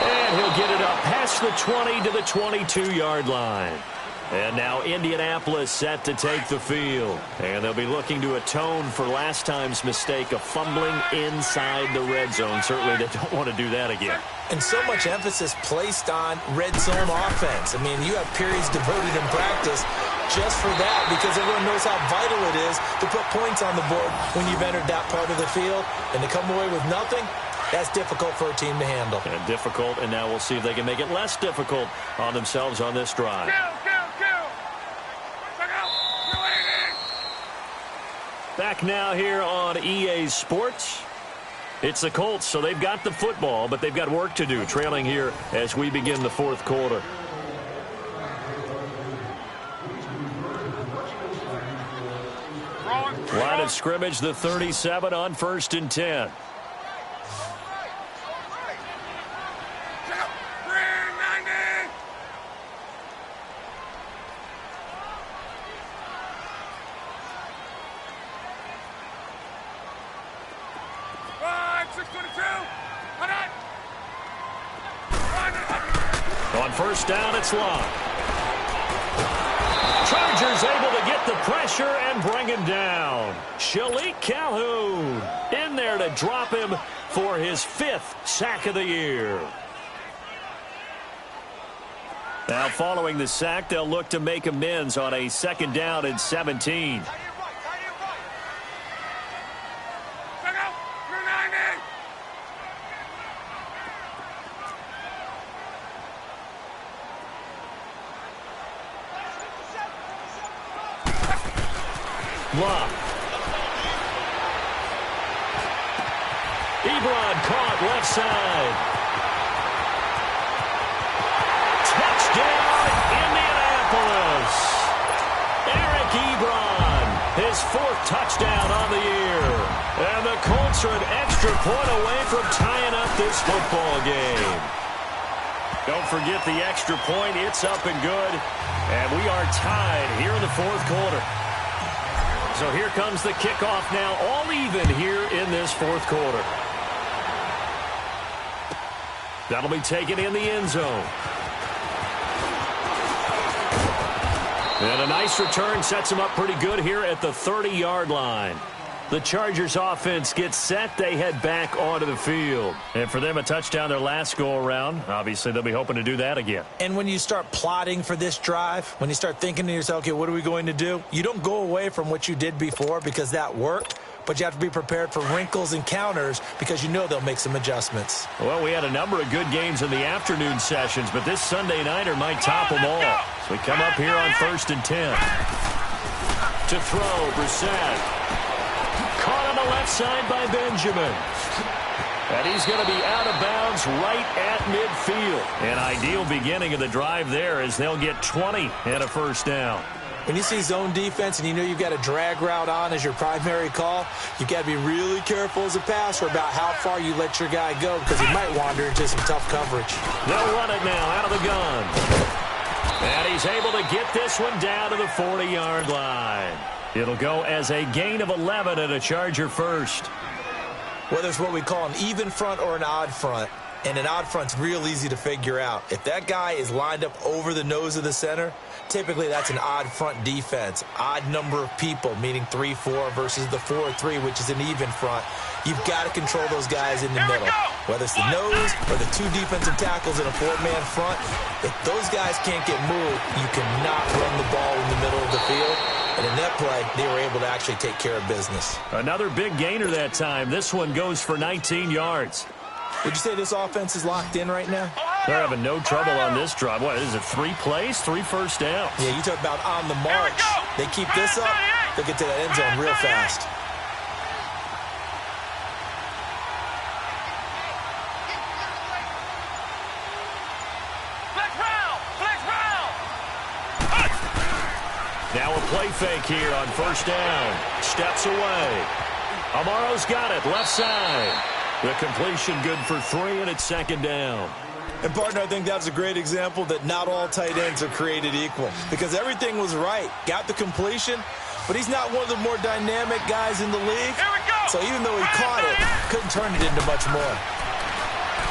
And he'll get it up past the 20 to the 22-yard line. And now Indianapolis set to take the field. And they'll be looking to atone for last time's mistake of fumbling inside the red zone. Certainly they don't want to do that again. And so much emphasis placed on red zone offense. I mean, you have periods devoted in practice just for that because everyone knows how vital it is to put points on the board when you've entered that part of the field. And to come away with nothing, that's difficult for a team to handle. And difficult, and now we'll see if they can make it less difficult on themselves on this drive. Back now here on EA Sports. It's the Colts, so they've got the football, but they've got work to do, trailing here as we begin the 4th quarter. Line of scrimmage, the 37 on 1st and 10. On 1st down, it's Locke. Chargers able to get the pressure and bring him down. Shalik Calhoun in there to drop him for his 5th sack of the year. Now following the sack, they'll look to make amends on a 2nd down and 17. Bluff. Ebron caught left side. Touchdown, Indianapolis. Eric Ebron, his 4th touchdown on the year. And the Colts are an extra point away from tying up this football game. Don't forget the extra point. It's up and good. And we are tied here in the 4th quarter. So here comes the kickoff now, all even here in this 4th quarter. That'll be taken in the end zone. And a nice return sets him up pretty good here at the 30-yard line. The Chargers offense gets set. They head back onto the field. And for them, a touchdown their last go-around. Obviously, they'll be hoping to do that again. And when you start plotting for this drive, when you start thinking to yourself, okay, what are we going to do? You don't go away from what you did before because that worked. But you have to be prepared for wrinkles and counters because you know they'll make some adjuststrow. Well, we had a number of good games in the afternoon sessions, but this Sunday nighter might top them all. So we come up here on 1st and 10. To throw, Brissett. Caught on the left side by Benjamin. And he's going to be out of bounds right at midfield. An ideal beginning of the drive there as they'll get 20 and a first down. When you see zone defense and you know you've got a drag route on as your primary call, you've got to be really careful as a passer about how far you let your guy go because he might wander into some tough coverage. They'll run it now out of the gun. And he's able to get this one down to the 40-yard line. It'll go as a gain of 11 and a Charger first. Whether it's what we call an even front or an odd front, and an odd front's real easy to figure out. If that guy is lined up over the nose of the center, typically that's an odd front defense. Odd number of people, meaning 3-4 versus the 4-3, which is an even front. You've got to control those guys in the middle. Whether it's the nose or the 2 defensive tackles in a 4-man front, if those guys can't get moved, you cannot run the ball in the middle of the field. And in that play, they were able to actually take care of business. Another big gainer that time. This one goes for 19 yards. Would you say this offense is locked in right now? They're having no trouble on this drive. What is it, 3 plays, 3 first downs? Yeah, you talk about on the march. They keep this up, they'll get to that end zone real fast. Now a play fake here on first down. Steps away. Amaro's got it, left side. The completion good for 3, and it's second down. And, partner, I think that's a great example that not all tight ends are created equal because everything was right. Got the completion, but he's not one of the more dynamic guys in the league. So even though he caught it, couldn't turn it into much more.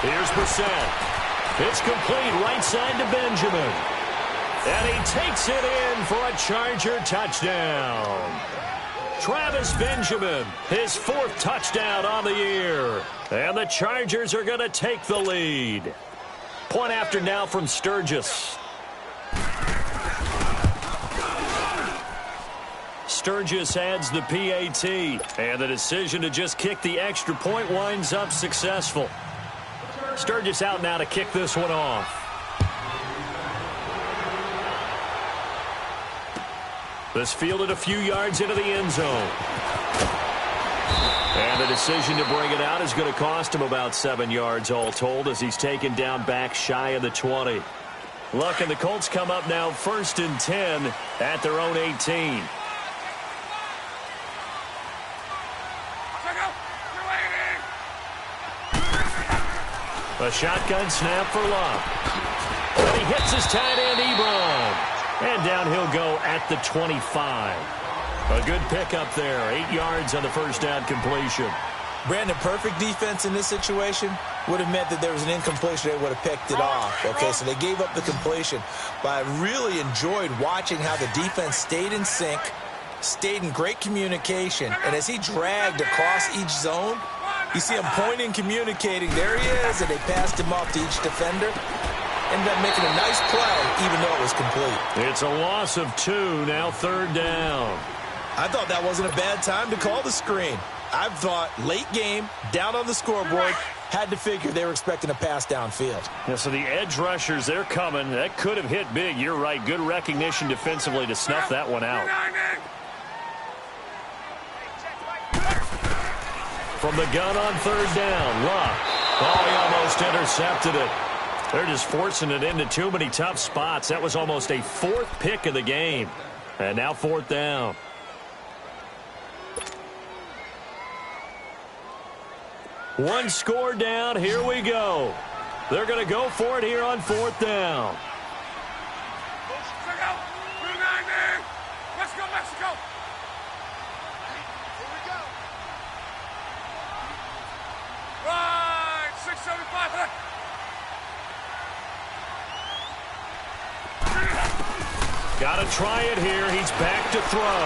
Here's Brissett. It's complete right side to Benjamin. And he takes it in for a Charger touchdown. Travis Benjamin, his 4th touchdown on the year. And the Chargers are going to take the lead. Point after now from Sturgis. Sturgis adds the PAT. And the decision to just kick the extra point winds up successful. Sturgis out now to kick this one off. This fielded a few yards into the end zone. And the decision to bring it out is going to cost him about 7 yards all told as he's taken down back shy of the 20. Luck and the Colts come up now 1st and 10 at their own 18. A shotgun snap for Luck. And he hits his tight end, Ebron. And down he'll go at the 25. A good pickup there. 8 yards on the first down completion. Brandon, perfect defense in this situation would have meant that there was an incompletion. They would have picked it off. Okay, so they gave up the completion. But I really enjoyed watching how the defense stayed in sync, stayed in great communication. And as he dragged across each zone, you see him pointing, communicating. There he is, and they passed him off to each defender. Ended up making a nice play, even though it was complete. It's a loss of 2, now 3rd down. I thought that wasn't a bad time to call the screen. I thought late game, down on the scoreboard, had to figure they were expecting a pass downfield. Yeah, so the edge rushers, they're coming. That could have hit big. You're right. Good recognition defensively to snuff that one out. from the gun on third down. Luck. Oh, he almost intercepted it. They're just forcing it into too many tough spots. That was almost a fourth pick of the game. And now fourth down. One score down. Here we go. They're going to go for it here on fourth down. Check out. 390. Let's go, Mexico. Here we go. Right. 675. Got to try it here. He's back to throw.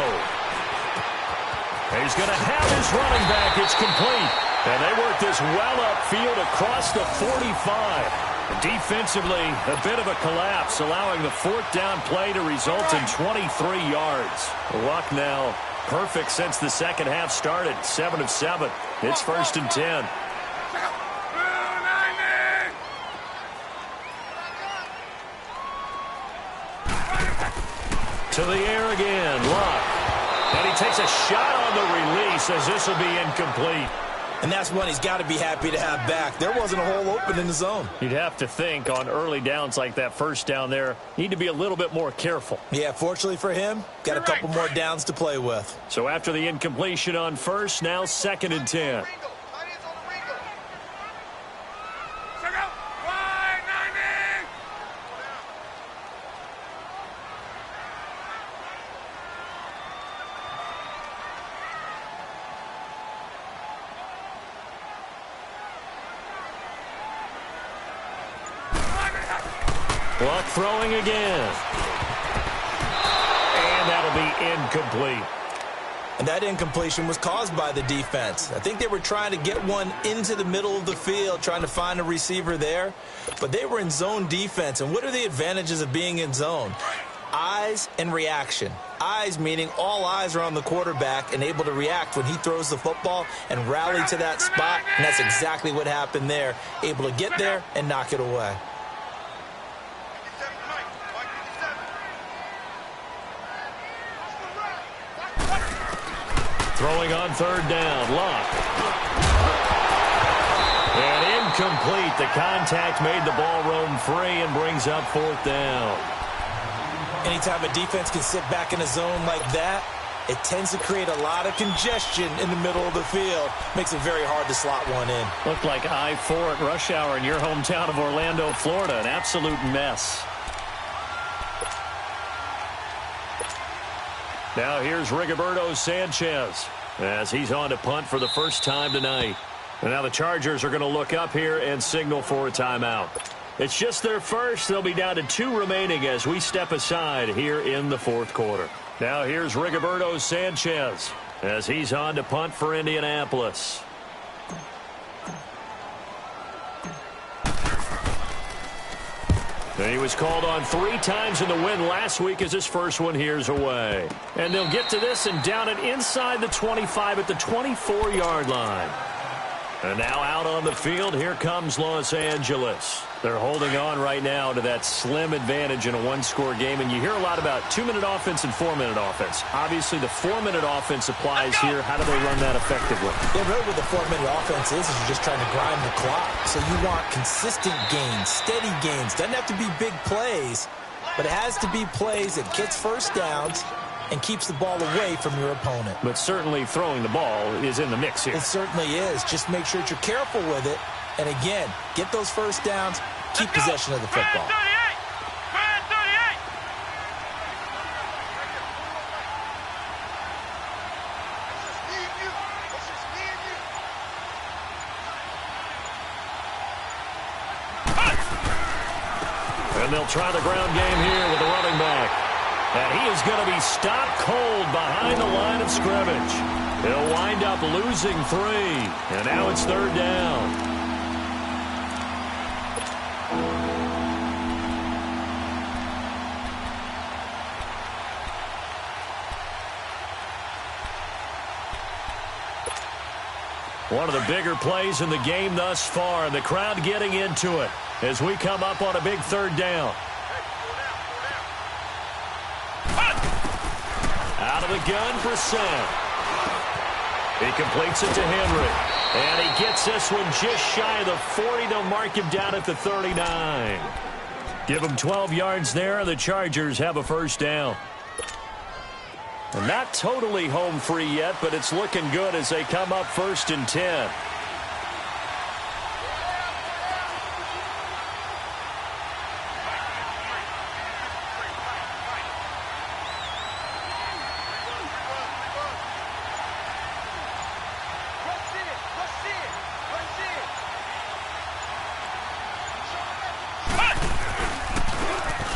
He's going to have his running back. It's complete. And they work this well upfield across the 45. Defensively, a bit of a collapse, allowing the fourth down play to result in 23 yards. Luck now perfect since the second half started. 7 of 7. It's first and 10. To the air again, Luck. And he takes a shot on the release as this will be incomplete. And that's one he's got to be happy to have back. There wasn't a hole open in the zone. You'd have to think on early downs like that first down there, need to be a little bit more careful. Yeah, fortunately for him, got a couple more downs to play with. So after the incompletion on first, now second and 10. Luck throwing again. And that'll be incomplete. And that incompletion was caused by the defense. I think they were trying to get one into the middle of the field, trying to find a receiver there. But they were in zone defense. And what are the advantages of being in zone? Eyes and reaction. Eyes meaning all eyes are on the quarterback and able to react when he throws the football and rally to that spot. And that's exactly what happened there. Able to get there and knock it away. Throwing on third down, Luck. And incomplete. The contact made the ball roam free and brings up fourth down. Anytime a defense can sit back in a zone like that, it tends to create a lot of congestion in the middle of the field. Makes it very hard to slot one in. Looked like I-4 at rush hour in your hometown of Orlando, Florida. An absolute mess. Now here's Rigoberto Sanchez as he's on to punt for the first time tonight. And now the Chargers are going to look up here and signal for a timeout. It's just their first. They'll be down to 2 remaining as we step aside here in the fourth quarter. Now here's Rigoberto Sanchez as he's on to punt for Indianapolis. And he was called on 3 times in the win last week as his first one here's away. And they'll get to this and down it inside the 25 at the 24-yard line. And now out on the field, here comes Los Angeles. They're holding on right now to that slim advantage in a one-score game. And you hear a lot about 2-minute offense and 4-minute offense. Obviously, the 4-minute offense applies here. How do they run that effectively? Yeah, really what the 4-minute offense is you're just trying to grind the clock. So you want consistent gains, steady gains. Doesn't have to be big plays, but it has to be plays that gets first downs and keeps the ball away from your opponent. But certainly throwing the ball is in the mix here. It certainly is. Just make sure that you're careful with it. And again, get those first downs, keep possession of the football. And they'll try the ground game here with the running back. And he is going to be stopped cold behind the line of scrimmage. He'll wind up losing 3. And now it's third down. One of the bigger plays in the game thus far, and the crowd getting into it as we come up on a big third down. Out of the gun for Sam. He completes it to Henry. And he gets this one just shy of the 40. They'll mark him down at the 39. Give him 12 yards there, and the Chargers have a first down. And not totally home free yet, but it's looking good as they come up 1st and 10.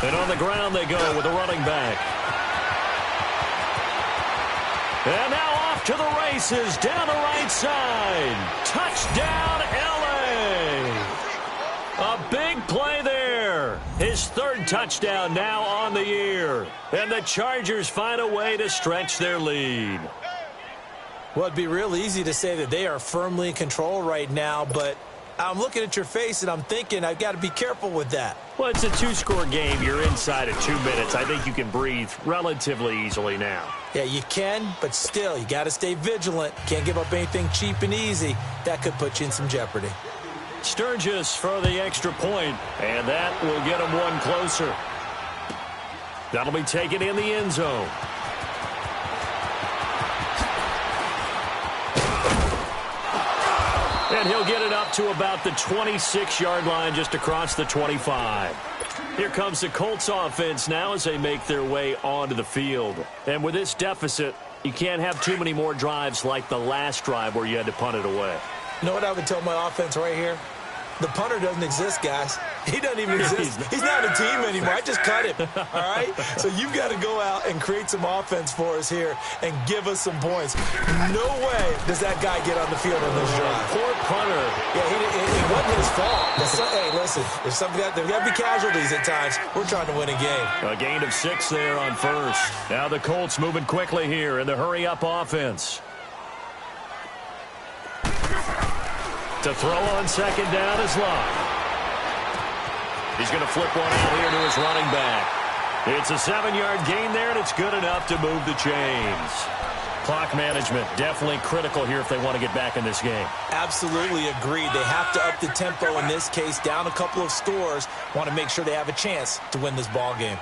And on the ground they go with a running back. And now off to the races down the right side. Touchdown, L.A. A big play there. His 3rd touchdown now on the year. And the Chargers find a way to stretch their lead. Well, it'd be real easy to say that they are firmly in control right now, but I'm looking at your face and I'm thinking I've got to be careful with that. Well, it's a 2-score game. You're inside at 2 minutes. I think you can breathe relatively easily now. Yeah, you can, but still, you got to stay vigilant. Can't give up anything cheap and easy. That could put you in some jeopardy. Sturgis for the extra point, and that will get him one closer. That'll be taken in the end zone. And he'll get it up to about the 26-yard line just across the 25. Here comes the Colts offense now as they make their way onto the field. And with this deficit, you can't have too many more drives like the last drive where you had to punt it away. You know what I would tell my offense right here? The punter doesn't exist, guys. He doesn't even exist. He's not a team anymore. I just cut him, all right? So you've got to go out and create some offense for us here and give us some points. No way does that guy get on the field on this drive. Poor punter. Yeah, it wasn't his fault. Hey, listen, there's got to be casualties at times. We're trying to win a game. A gain of 6 there on 1st. Now the Colts moving quickly here in the hurry-up offense. To throw on 2nd down is Locke. He's going to flip one out here to his running back. It's a 7-yard gain there, and it's good enough to move the chains. Clock management definitely critical here if they want to get back in this game. Absolutely agreed. They have to up the tempo in this case, down a couple of scores. Want to make sure they have a chance to win this ball game.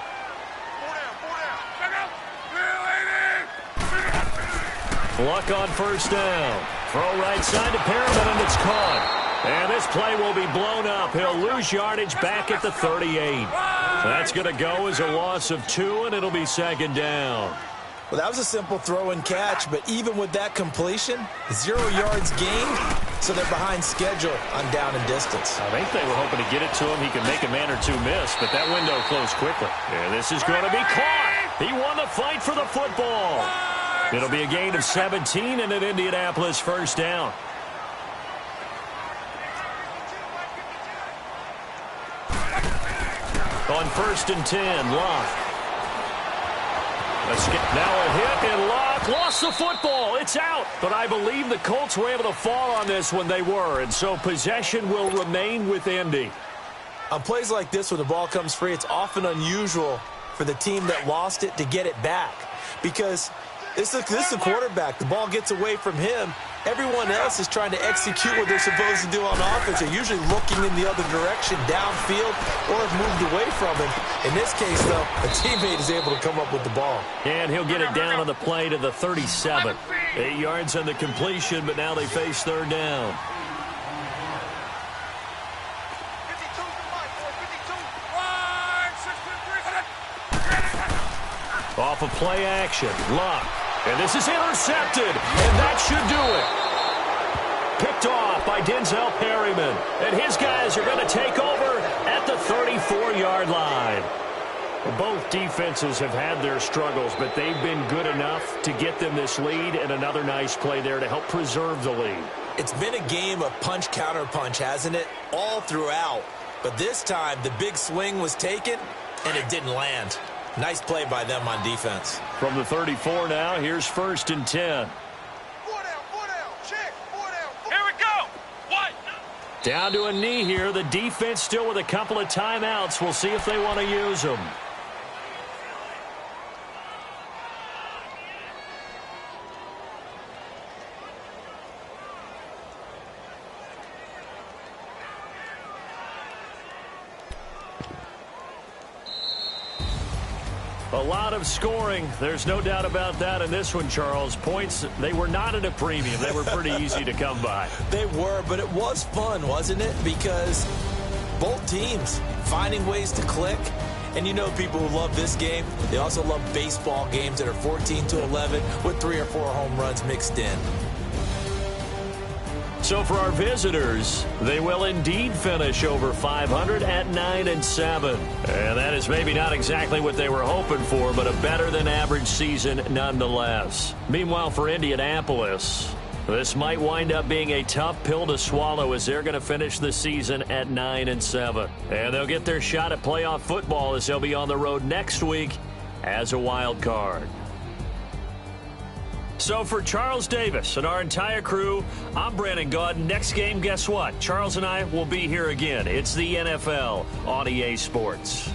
Luck on 1st down. Throw right side to Perriman, and it's caught. And this play will be blown up. He'll lose yardage back at the 38. That's going to go as a loss of 2, and it'll be 2nd down. Well, that was a simple throw and catch, but even with that completion, 0 yards gained, so they're behind schedule on down and distance. I think they were hoping to get it to him. He could make a man or two miss, but that window closed quickly. And this is going to be caught. He won the fight for the football. It'll be a gain of 17 and an Indianapolis 1st down. On 1st and 10, Locke. Now a hit, and Locke lost the football. It's out. But I believe the Colts were able to fall on this when they were, and so possession will remain with Indy. On plays like this where the ball comes free, it's often unusual for the team that lost it to get it back because this is the quarterback. The ball gets away from him. Everyone else is trying to execute what they're supposed to do on offense. They're usually looking in the other direction, downfield, or have moved away from him. In this case, though, a teammate is able to come up with the ball. And he'll get it down on the play to the 37. 8 yards on the completion, but now they face 3rd down. Off of play action, Locke. And this is intercepted, and that should do it. Picked off by Denzel Perryman. And his guys are going to take over at the 34-yard line. Both defenses have had their struggles, but they've been good enough to get them this lead, and another nice play there to help preserve the lead. It's been a game of punch-counter-punch, hasn't it? All throughout. But this time, the big swing was taken, and it didn't land. Nice play by them on defense. From the 34 now, here's 1st and 10. Here we go. What? Down to a knee here. The defense still with a couple of timeouts. We'll see if they want to use them. A lot of scoring. There's no doubt about that in this one, Charles. Points, they were not at a premium. They were pretty easy to come by. They were, but it was fun, wasn't it? Because both teams finding ways to click. And you know people who love this game, they also love baseball games that are 14-11 with 3 or 4 home runs mixed in. So for our visitors, they will indeed finish over 500 at 9-7. And that is maybe not exactly what they were hoping for, but a better than average season nonetheless. Meanwhile, for Indianapolis, this might wind up being a tough pill to swallow as they're going to finish the season at 9-7. And they'll get their shot at playoff football as they'll be on the road next week as a wild card. So for Charles Davis and our entire crew, I'm Brandon Gaud. Next game, guess what? Charles and I will be here again. It's the NFL on EA Sports.